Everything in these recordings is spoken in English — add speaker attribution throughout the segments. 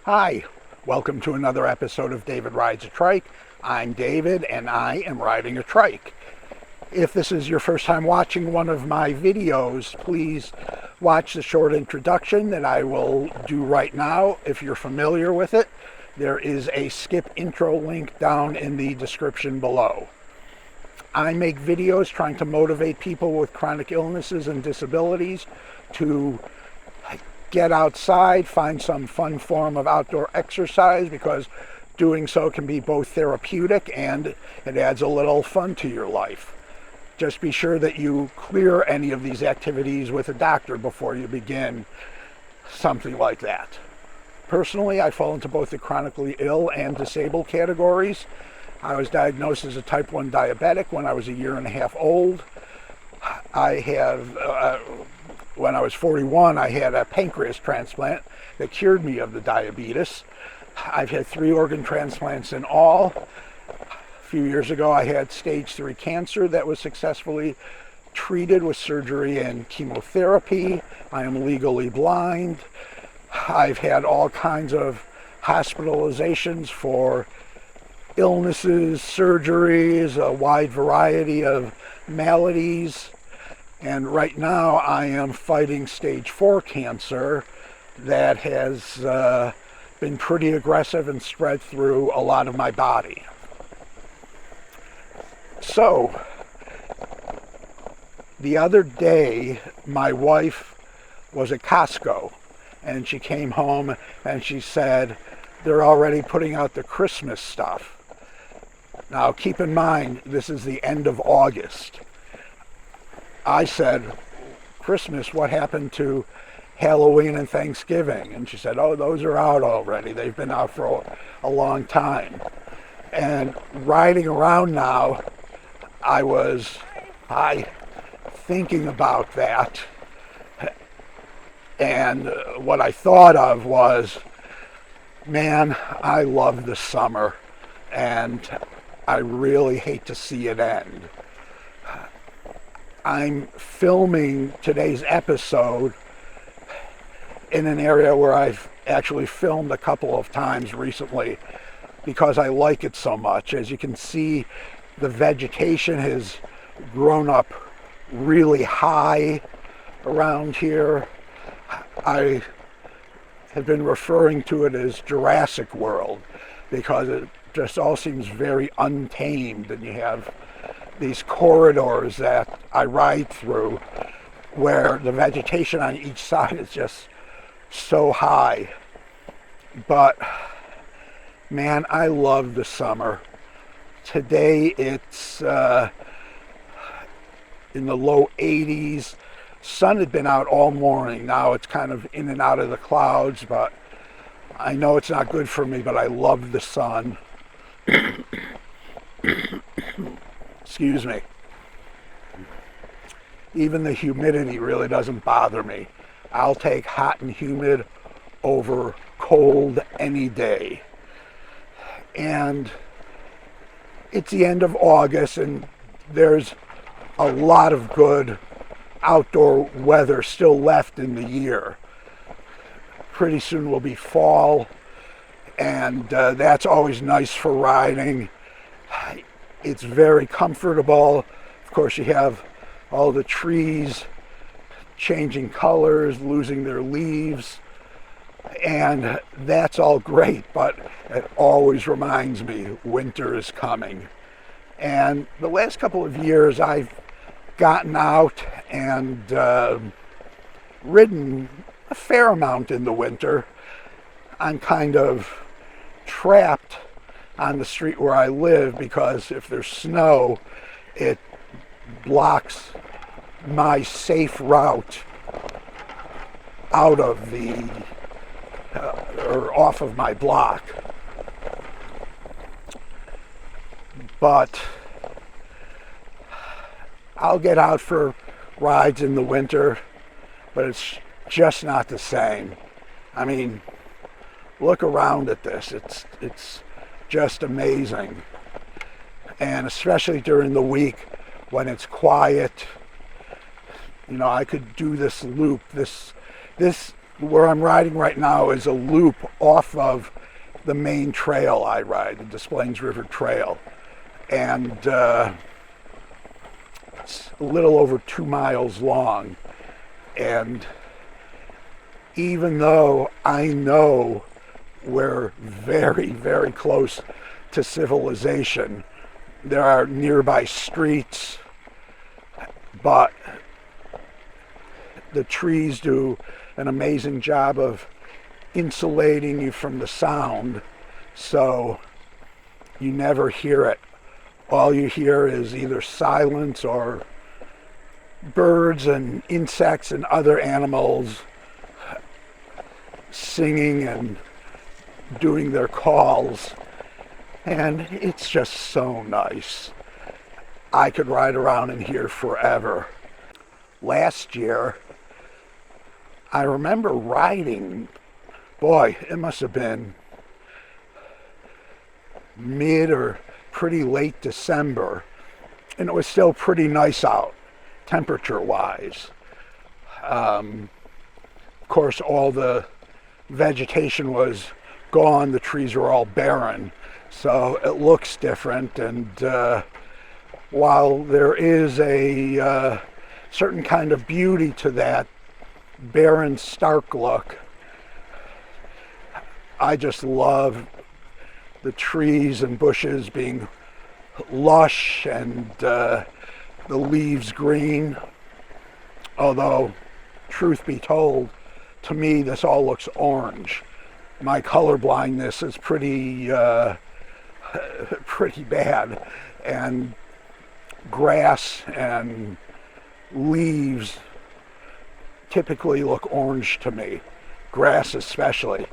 Speaker 1: Hi, welcome to another episode of David Rides a Trike. I'm David and I am riding a trike. If this is your first time watching one of my videos, please watch the short introduction that I will do right now. If you're familiar with it, there is a skip intro link down in the description below. I make videos trying to motivate people with chronic illnesses and disabilities to get outside, find some fun form of outdoor exercise, because doing so can be both therapeutic and it adds a little fun to your life. Just be sure that you clear any of these activities with a doctor before you begin something like that. Personally, I fall into both the chronically ill and disabled categories. I was diagnosed as a type 1 diabetic when I was a year and a half old. When I was 41, I had a pancreas transplant that cured me of the diabetes. I've had 3 organ transplants in all. A few years ago, I had stage 3 cancer that was successfully treated with surgery and chemotherapy. I am legally blind. I've had all kinds of hospitalizations for illnesses, surgeries, a wide variety of maladies. And right now I am fighting stage 4 cancer that has been pretty aggressive and spread through a lot of my body. So, the other day, my wife was at Costco and she came home and she said, they're already putting out the Christmas stuff. Now, keep in mind, this is the end of August. I said, Christmas, what happened to Halloween and Thanksgiving? And she said, oh, those are out already. They've been out for a long time. And riding around now, I was thinking about that. And what I thought of was, man, I love the summer. And I really hate to see it end. I'm filming today's episode in an area where I've actually filmed a couple of times recently because I like it so much. As you can see, the vegetation has grown up really high around here. I have been referring to it as Jurassic World because it just all seems very untamed, and you have these corridors that I ride through where the vegetation on each side is just so high. But man, I love the summer. Today it's in the low 80s. Sun had been out all morning. Now it's kind of in and out of the clouds, but I know it's not good for me, but I love the sun. Excuse me. Even the humidity really doesn't bother me. I'll take hot and humid over cold any day. And it's the end of August and there's a lot of good outdoor weather still left in the year. Pretty soon will be fall, and that's always nice for riding. It's very comfortable. Of course, you have all the trees changing colors, losing their leaves, and that's all great, but it always reminds me winter is coming. And the last couple of years I've gotten out and ridden a fair amount in the winter. I'm kind of trapped on the street where I live because if there's snow, it blocks my safe route out of the or off of my block. But I'll get out for rides in the winter, but it's just not the same. I mean, look around at this. It's just amazing. And especially during the week when it's quiet, you know, I could do this loop, this where I'm riding right now is a loop off of the main trail I ride, the Des Plaines River Trail. And it's a little over 2 miles long. And even though I know we're very, very close to civilization, there are nearby streets, but the trees do an amazing job of insulating you from the sound, so you never hear it. All you hear is either silence or birds and insects and other animals singing and doing their calls, and it's just so nice. I could ride around in here forever. Last year, I remember riding, boy, it must have been mid or pretty late December, and it was still pretty nice out, temperature-wise. Of course, all the vegetation was gone, the trees were all barren, so it looks different, and while there is a certain kind of beauty to that barren, stark look, I just love the trees and bushes being lush and the leaves green. Although, truth be told, to me this all looks orange. My color blindness is pretty bad, and grass and leaves typically look orange to me, grass especially.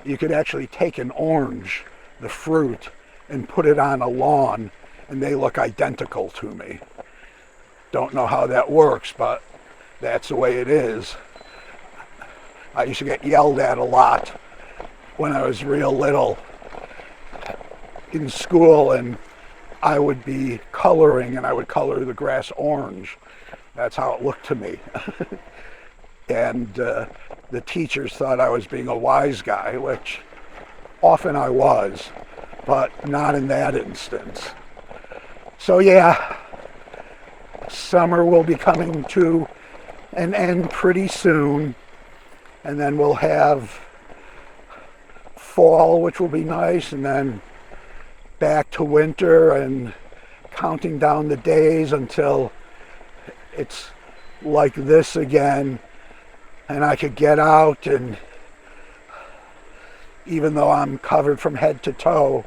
Speaker 1: You could actually take an orange, the fruit, and put it on a lawn, and they look identical to me. Don't know how that works, but that's the way it is. I used to get yelled at a lot when I was real little in school, and I would be coloring, and I would color the grass orange. That's how it looked to me. And the teachers thought I was being a wise guy, which often I was, but not in that instance. So yeah, summer will be coming to an end pretty soon, and then we'll have fall, which will be nice, and then back to winter and counting down the days until it's like this again, and I could get out, and even though I'm covered from head to toe,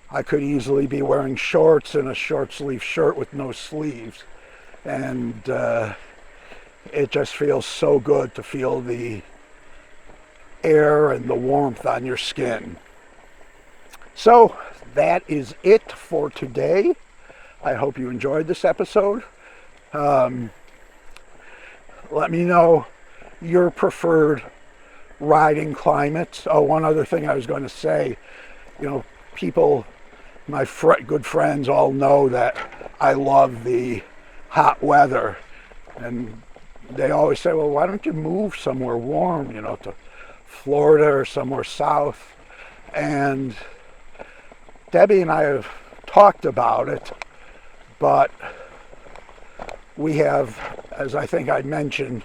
Speaker 1: I could easily be wearing shorts and a short sleeve shirt with no sleeves, and it just feels so good to feel the air and the warmth on your skin. So that is it for today. I hope you enjoyed this episode. Let me know your preferred riding climates. Oh, one other thing I was going to say, people, my good friends all know that I love the hot weather, and they always say, well, why don't you move somewhere warm, to Florida or somewhere south? And Debbie and I have talked about it, but we have, as I think I mentioned,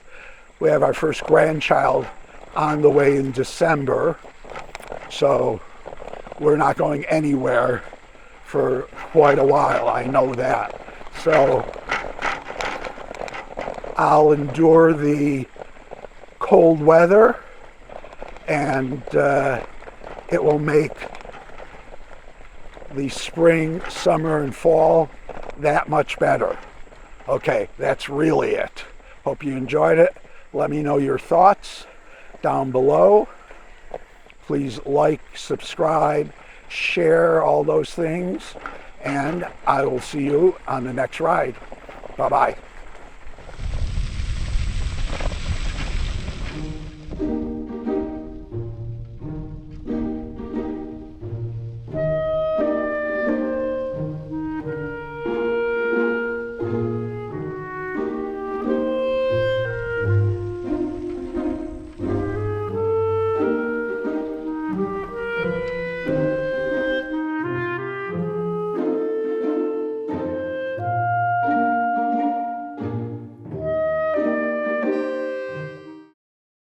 Speaker 1: we have our first grandchild on the way in December, so we're not going anywhere for quite a while, I know that. So I'll endure the cold weather, and it will make the spring, summer, and fall that much better. Okay, that's really it. Hope you enjoyed it. Let me know your thoughts down below. Please like, subscribe, share, all those things, and I will see you on the next ride. Bye-bye.